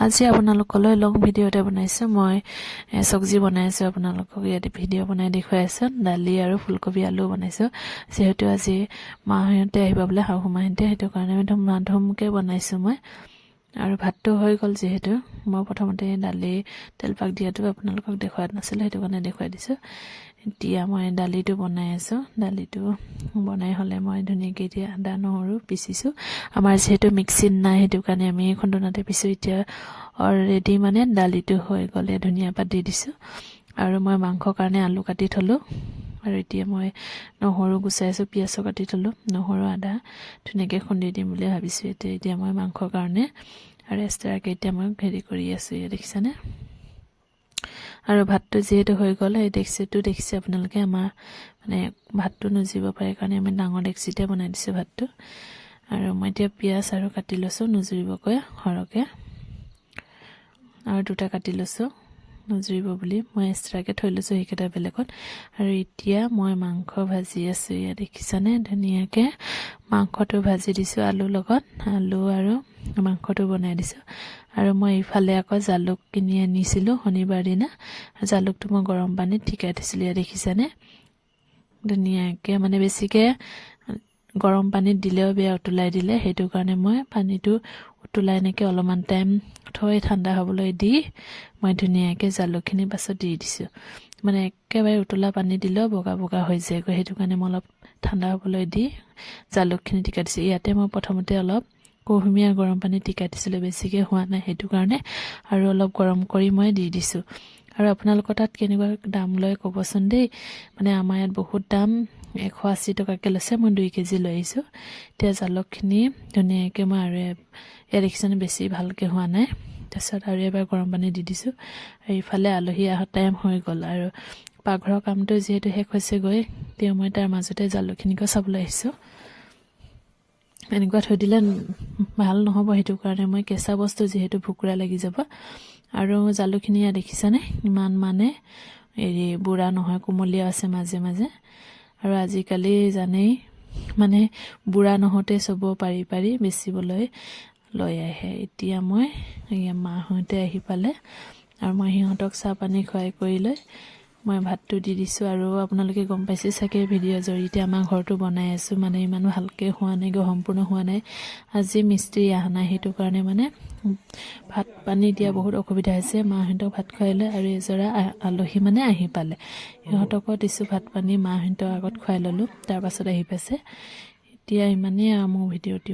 আজি আপোনালোকলৈ লং ভিডিও এটা বনাইছো মই সবজি বনাইছো আপোনালোকক ইয়াতে ভিডিও বনাই দেখুৱাইছো দালি আৰু ফুলকবি আলু বনাইছো যেহেতু আজি মাহতে আহিব বলে হাহু মাহতে হেতু কাৰণে ধুমকে বনাইছো মই আৰু ভাতটো হৈ গল যেহেতু মই প্ৰথমতে দালি তেলপাক দিয়াটো আপোনালোকক দেখুৱাত নাছিল হেতু কাৰণে দেখুৱাই দিছো এতিয়া মই দালিটো বনাই আছো দালিটো বনাই হলে মই ধুনীয়াকৈ দিয়া আদা নহৰু পিছিছো আমাৰ যেহেতু মিক্সি নাই হেতু কাৰণে আমি খুন্দনাতে পিছো এতিয়া অলৰেডি মানে দালিটো হৈ গলে ধুনীয়া পাত দি দিছো আৰু মই মাংস কাৰণে আলু কাটি থলো আৰু এতিয়া মই নহৰু গুচাইছো পিয়াজ কাটি থলো নহৰু আদা ধুনীয়াকৈ খুন্দি দিম বুলি ভাবিছো এতিয়া মই মাংসৰ কাৰণে আৰু এক্সট্ৰাকে এতিয়া মই হেৰি কৰি আছো দেখিছানে আৰু ভাতটো যেহেতু হৈ গল এই দেখিছে আপোনালোকে আমাৰ মানে ভাতটো নুজিব পাৰে কাৰণে আমি ডাঙৰ ডেক্সিতে বনাই দিছো ভাতটো আৰু মই এতিয়া পিয়াজ আৰু কাটি লৈছো নুজুৰিবকৈ হৰকে আৰু দুটা কাটি লৈছো নুজুৰিব বুলি মই এক্সট্ৰাকে থৈ লৈছো হেকেটা বেলেগত আৰু এতিয়া মই মাংস ভাজি আছো দেখিছানে ধুনীয়াকৈ মাংসটো ভাজি দিছো আলু লগত আলু আৰু মাংসটো বনাই দিছো আৰু মই ইফালে আকৌ জালুক কিনি আনিছিলো শনিবাৰ দিনা জালুকটো মই গৰম পানীত টিকাই থৈছিলো দেখিছানে ধুনীয়াকৈ মানে বেছিকৈ গৰম পানীত দিলেও বেয়া উতলাই দিলে হেতু কাৰণে মই পানীটো উতলাই নেকে অলপমান টাইম থৈ ঠাণ্ডা হ'বলৈ দি মই ধুনীয়াকৈ জালুকখিনি পাছত দি দিছো মানে একেবাৰে উতলা পানী দিলেও বগা বগা হৈ যায় হেতু কাৰণে মই অলপ ঠাণ্ডা হ'বলৈ দি জালুকখিনি টিকাই দিছো ইয়াতে মই প্ৰথমতে অলপ কুহুমীয়া গৰম পানী টিকাই দিছিলো বেছিকৈ হোৱা নাই হেতু কাৰণে আৰু অলপ গৰম কৰি মই দি দিছো আৰু আপোনালোকৰ তাত কেনেকুৱা দাম লয় ক'বচোন দেই মানে আমাৰ ইয়াত বহুত দাম 180 টকাকৈ লৈছে মই 2 কেজি লৈ আহিছো এতিয়া জালুকখিনি ধুনীয়াকৈ মই আৰু দেখিছানে বেছি ভালকৈ হোৱা নাই তাৰপিছত আৰু এবাৰ গৰম পানী দি দিছো আৰু ইফালে আলহী অহা টাইম হৈ গল আৰু পাকঘৰৰ কামটো যেহেতু শেষ হৈছে গৈ তেতিয়া মই তাৰ মাজতে জালুকখিনিকো চাবলৈ আহিছো এনেকুৱা থৈ দিলে ভাল নহব হেতু কাৰণে মই কেঁচা বস্তু যেহেতু ভুকুৰা লাগি যাব আৰু জালুকখিনি দেখিছানে ইমান মানে বুঢ়া নহয় কুমলীয়া আছে মাজে মাজে আৰু আজিকালি জানেই মানে বুঢ়া নহতে চব পাৰি বেচিবলৈ লৈ আহে এতিয়া মই মাহতে আহি পালে আৰু মই সিহঁতক চাহ পানী খুৱাই কৰি লৈ মই ভাতটো দি দিছো আৰু আপোনালোকে গম পাইছে চাগে ভিডিঅ' জৰিয়তে আমাৰ ঘৰটো বনাই আছো মানে ইমান ভালকৈ হোৱা নাই সম্পূৰ্ণ হোৱা নাই আজি মিস্ত্ৰী অহা নাই হেতু কাৰণে মানে ভাত পানী দিয়া বহুত অসুবিধা হৈছে মাহঁতক ভাত খুৱাইলে আৰু এজৰা আলহী মানে আহি পালে সিহঁতকো দিছো ভাত পানী মাহঁতৰ আগত খুৱাই ললো তাৰ পাছত আহি পাইছে এতিয়া ইমানেই মোৰ ভিডিঅ'টো